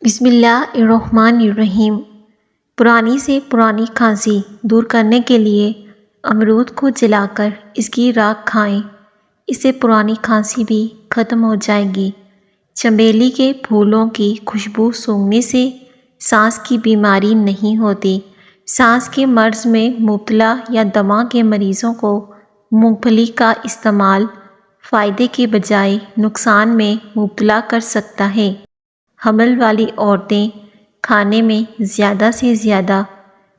بسم اللہ الرحمن الرحیم۔ پرانی سے پرانی کھانسی دور کرنے کے لیے امرود کو جلا کر اس کی راکھ کھائیں، اس سے پرانی کھانسی بھی ختم ہو جائے گی۔ چنبیلی کے پھولوں کی خوشبو سونگھنے سے سانس کی بیماری نہیں ہوتی۔ سانس کے مرض میں مبتلا یا دمہ کے مریضوں کو مونگ پھلی کا استعمال فائدے کے بجائے نقصان میں مبتلا کر سکتا ہے۔ حمل والی عورتیں کھانے میں زیادہ سے زیادہ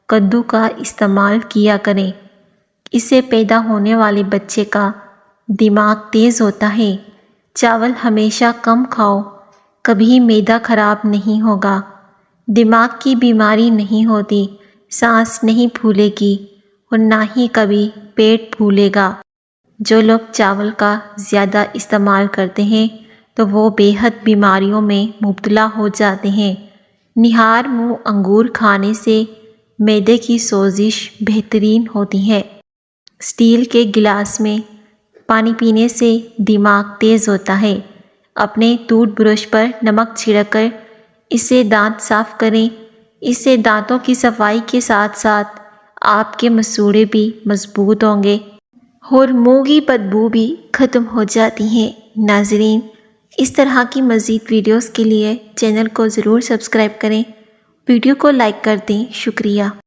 کدو کا استعمال کیا کریں، اس سے پیدا ہونے والے بچے کا دماغ تیز ہوتا ہے۔ چاول ہمیشہ کم کھاؤ، کبھی معدہ خراب نہیں ہوگا، دماغ کی بیماری نہیں ہوتی، سانس نہیں پھولے گی اور نہ ہی کبھی پیٹ پھولے گا۔ جو لوگ چاول کا زیادہ استعمال کرتے ہیں تو وہ بے حد بیماریوں میں مبتلا ہو جاتے ہیں۔ نہار منہ انگور کھانے سے معدے کی سوزش بہترین ہوتی ہے۔ اسٹیل کے گلاس میں پانی پینے سے دماغ تیز ہوتا ہے۔ اپنے ٹوتھ برش پر نمک چھڑک کر اس سے دانت صاف کریں، اس سے دانتوں کی صفائی کے ساتھ ساتھ آپ کے مسوڑھے بھی مضبوط ہوں گے اور منہ کی بدبو بھی ختم ہو جاتی ہے۔ ناظرین، اس طرح کی مزید ویڈیوز کے لیے چینل کو ضرور سبسکرائب کریں، ویڈیو کو لائک کر دیں۔ شکریہ۔